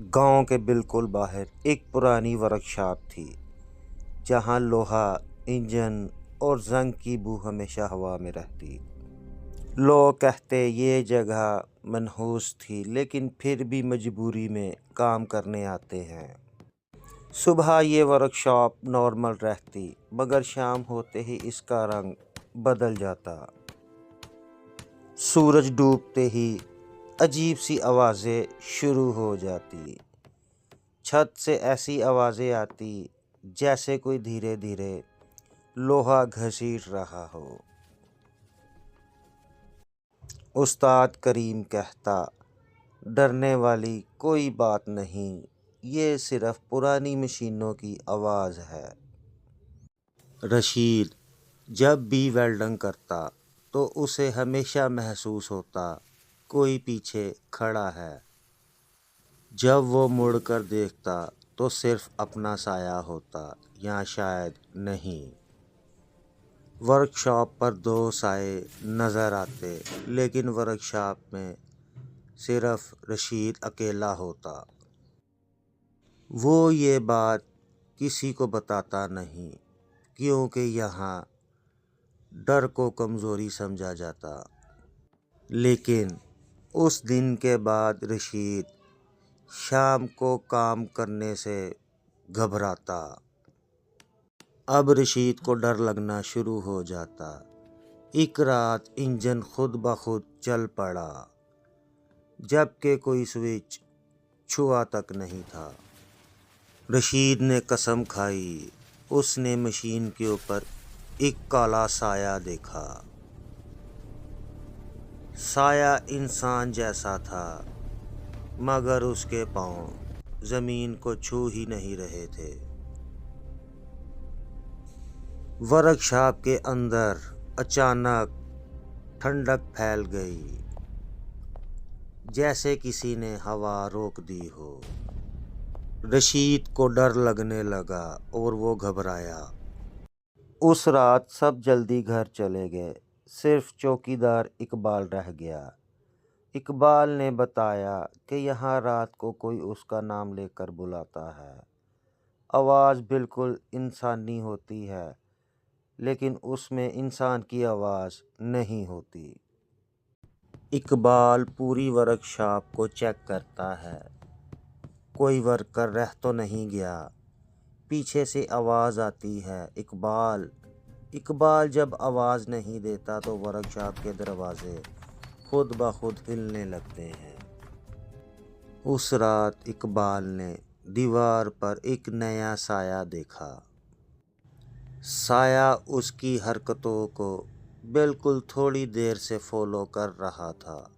गांव के बिल्कुल बाहर एक पुरानी वर्कशॉप थी जहां लोहा, इंजन और जंग की बू हमेशा हवा में रहती। लोग कहते ये जगह मनहूस थी, लेकिन फिर भी मजबूरी में काम करने आते हैं। सुबह ये वर्कशॉप नॉर्मल रहती, मगर शाम होते ही इसका रंग बदल जाता। सूरज डूबते ही अजीब सी आवाज़ें शुरू हो जाती। छत से ऐसी आवाज़ें आती जैसे कोई धीरे धीरे लोहा घसीट रहा हो। उस्ताद करीम कहता, डरने वाली कोई बात नहीं, ये सिर्फ पुरानी मशीनों की आवाज़ है। रशीद जब भी वेल्डिंग करता तो उसे हमेशा महसूस होता कोई पीछे खड़ा है। जब वो मुड़कर देखता तो सिर्फ अपना साया होता, या शायद नहीं। वर्कशॉप पर दो साए नज़र आते, लेकिन वर्कशॉप में सिर्फ रशीद अकेला होता। वो ये बात किसी को बताता नहीं, क्योंकि यहाँ डर को कमज़ोरी समझा जाता। लेकिन उस दिन के बाद रशीद शाम को काम करने से घबराता। अब रशीद को डर लगना शुरू हो जाता। एक रात इंजन खुद ब खुद चल पड़ा, जबकि कोई स्विच छुआ तक नहीं था। रशीद ने कसम खाई, उसने मशीन के ऊपर एक काला साया देखा। साया इंसान जैसा था, मगर उसके पांव ज़मीन को छू ही नहीं रहे थे। वर्कशॉप के अंदर अचानक ठंडक फैल गई, जैसे किसी ने हवा रोक दी हो। रशीद को डर लगने लगा और वो घबराया। उस रात सब जल्दी घर चले गए, सिर्फ चौकीदार इकबाल रह गया। इकबाल ने बताया कि यहाँ रात को कोई उसका नाम लेकर बुलाता है। आवाज़ बिल्कुल इंसानी होती है, लेकिन उसमें इंसान की आवाज़ नहीं होती। इकबाल पूरी वर्कशॉप को चेक करता है, कोई वर्कर रह तो नहीं गया। पीछे से आवाज़ आती है, इकबाल। इकबाल जब आवाज़ नहीं देता तो वर्कशॉप के दरवाजे खुद ब खुद हिलने लगते हैं। उस रात इकबाल ने दीवार पर एक नया साया देखा। साया उसकी हरकतों को बिल्कुल थोड़ी देर से फॉलो कर रहा था,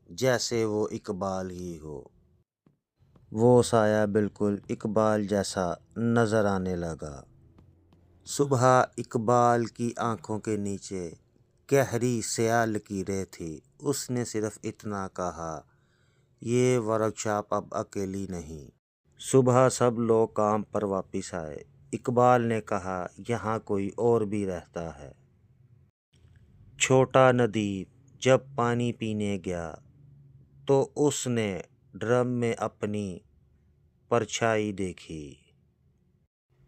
जैसे वो इकबाल ही हो। वो साया बिल्कुल इकबाल जैसा नज़र आने लगा। सुबह इकबाल की आंखों के नीचे गहरी स्याह लकीरें थी। उसने सिर्फ इतना कहा, ये वर्कशॉप अब अकेली नहीं। सुबह सब लोग काम पर वापस आए। इकबाल ने कहा, यहाँ कोई और भी रहता है। छोटा नदीम जब पानी पीने गया तो उसने ड्रम में अपनी परछाई देखी,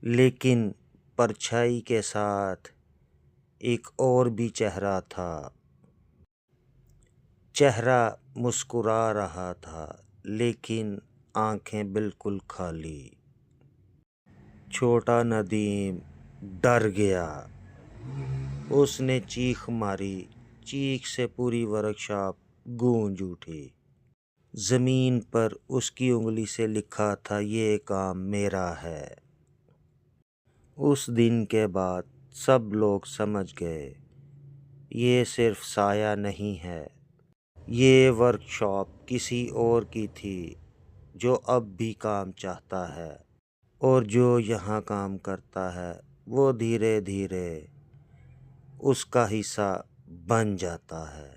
लेकिन परछाई के साथ एक और भी चेहरा था। चेहरा मुस्कुरा रहा था, लेकिन आंखें बिल्कुल खाली। छोटा नदीम डर गया। उसने चीख मारी। चीख से पूरी वर्कशॉप गूंज उठी। ज़मीन पर उसकी उंगली से लिखा था, ये काम मेरा है। उस दिन के बाद सब लोग समझ गए, ये सिर्फ साया नहीं है, ये वर्कशॉप किसी और की थी जो अब भी काम चाहता है, और जो यहाँ काम करता है वो धीरे धीरे उसका हिस्सा बन जाता है।